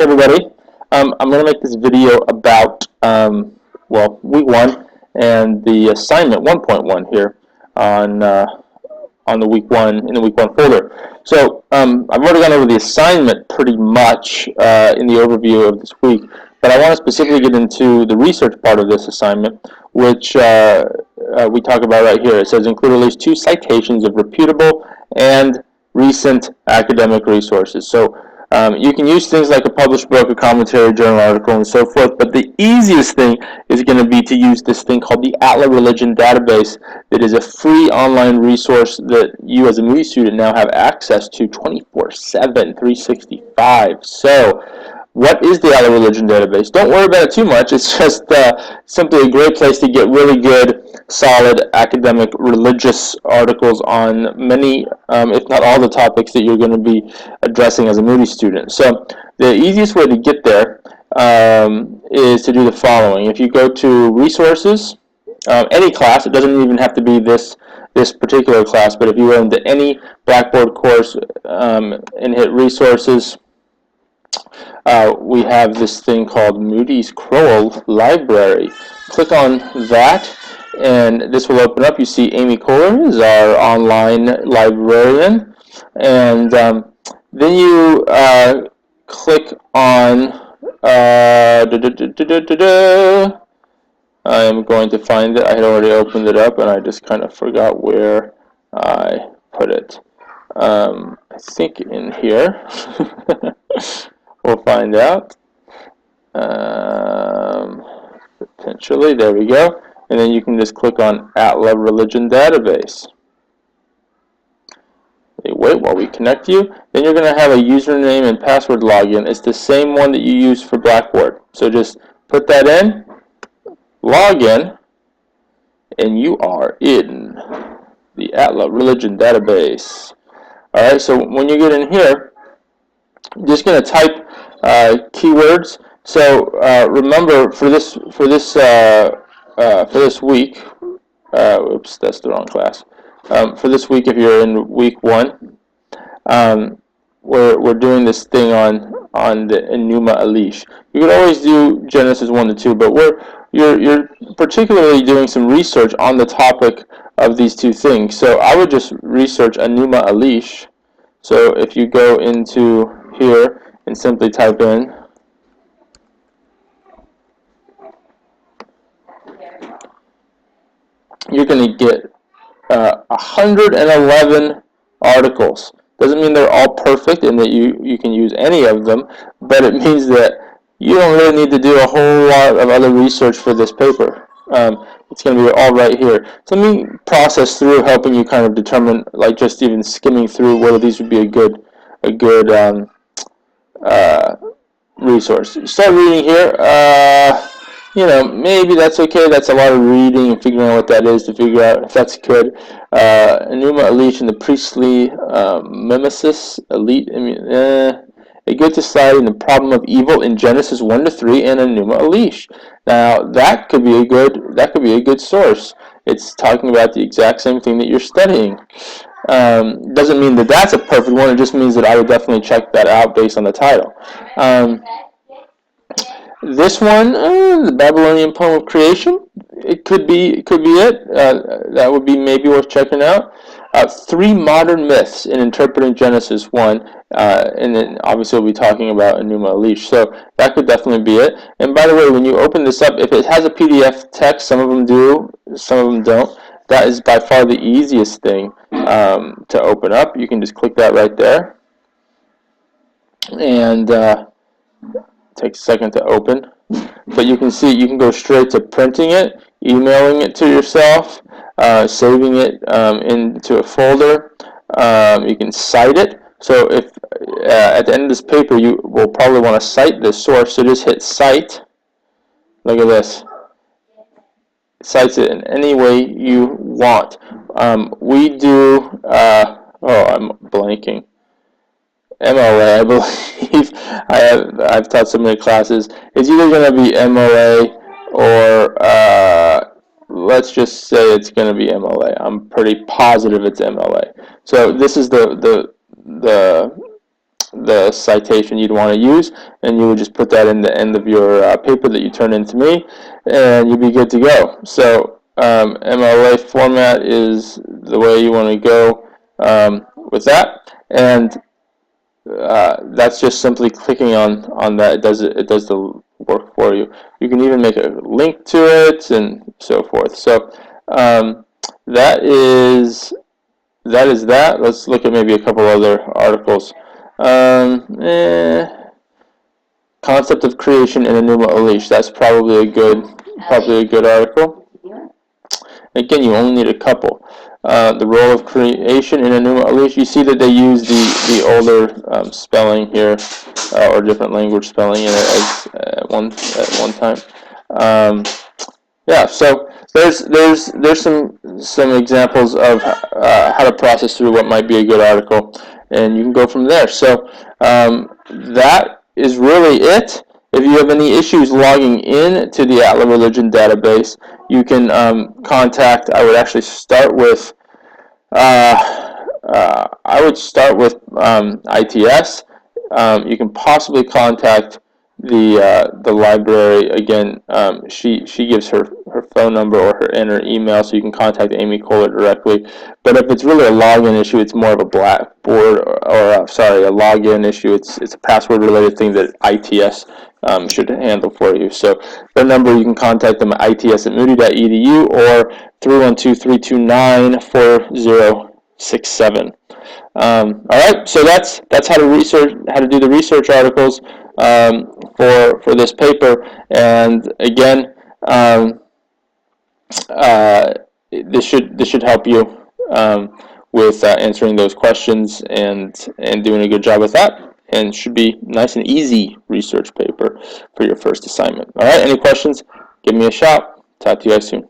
Hey everybody, I'm going to make this video about, well, week 1 and the assignment 1.1 here on the week 1, in the week 1 folder. So I've already gone over the assignment pretty much in the overview of this week, but I want to specifically get into the research part of this assignment, which we talk about right here. It says include at least 2 citations of reputable and recent academic resources. So you can use things like a published book, a commentary, journal article, and so forth, but the easiest thing is going to be to use this thing called the ATLA Religion Database. That is a free online resource that you as a Moody student now have access to 24/7, 365. So what is the ATLA Religion Database? Don't worry about it too much. It's just simply a great place to get really good, solid academic religious articles on many, if not all, the topics that you're going to be addressing as a Moody student. So the easiest way to get there is to do the following. If you go to resources, any class, it doesn't even have to be this particular class, but if you go into any Blackboard course and hit resources, we have this thing called Moody's Crowell Library. Click on that, and this will open up. You see Amy Kohler is our online librarian, and then you click on I am going to find it. I had already opened it up, and I just kind of forgot where I put it. I think in here. We'll find out. Potentially, there we go. And then you can just click on ATLA Religion Database. Wait while we connect you. Then you're going to have a username and password login. It's the same one that you use for Blackboard. So just put that in, log in, and you are in the ATLA Religion Database. Alright, so when you get in here, you're just going to type keywords. So remember, for this week, oops, that's the wrong class. For this week, if you're in week 1, we're doing this thing on the Enuma Elish. You could always do Genesis 1 to 2, but you're particularly doing some research on the topic of these 2 things. So I would just research Enuma Elish. So if you go into here and simply type in you're going to get 111 articles. Doesn't mean they're all perfect and that you can use any of them, but it means that you don't really need to do a whole lot of other research for this paper. It's going to be all right here. So let me process through, helping you kind of determine, like just even skimming through, whether these would be a good resource. Start reading here. You know, maybe that's okay. That's a lot of reading and figuring out what that is to figure out if that's good. Enuma Elish and the priestly mimesis, elite, a good to slide in the problem of evil in Genesis 1 to 3 and Enuma Elish. Now that could be a good source. It's talking about the exact same thing that you're studying. Doesn't mean that that's a perfect one. It just means that I would definitely check that out based on the title. This one, the Babylonian poem of creation, it could be it. That would be maybe worth checking out. 3 modern myths in interpreting Genesis 1, and then obviously we'll be talking about Enuma Elish. So that could definitely be it. And by the way, when you open this up, if it has a PDF text, some of them do, some of them don't. That is by far the easiest thing to open up. You can just click that right there, and takes a second to open, but you can see you can go straight to printing it, emailing it to yourself, saving it into a folder. You can cite it. So if at the end of this paper you will probably want to cite this source, so just hit cite. Look at this. It cites it in any way you want. We do, I'm blanking. MOA, I believe. I've taught so many classes. It's either going to be MOA or let's just say it's going to be MOA. I'm pretty positive it's MOA. So this is the the citation you'd want to use, and you would just put that in the end of your paper that you turn in to me, and you'd be good to go. So MLA format is the way you want to go with that, and that's just simply clicking on that. It does the work for you. You can even make a link to it and so forth. So that is that. Let's look at maybe a couple other articles. Concept of creation in Enuma Elish. That's probably a good article. Again, you only need a couple. The role of creation in Enuma Elish. You see that they use the older spelling here, or different language spelling in it as at one time. Yeah, so there's some examples of how to process through what might be a good article, and you can go from there. So that is really it. If you have any issues logging in to the ATLA Religion database, you can contact. I would actually start with. I would start with ITS. You can possibly contact the library again. She gives her phone number or her email, so you can contact Amy Kohler directly. But if it's really a login issue, it's more of a Blackboard or sorry, a login issue. It's a password related thing that ITS should handle for you. So their number, you can contact them at its@moody.edu or 312-329-4067. All right, so that's how to do the research articles for this paper. And again, this should help you with answering those questions and doing a good job with that. And should be nice and easy research paper for your first assignment. All right, any questions? Give me a shout. Talk to you guys soon.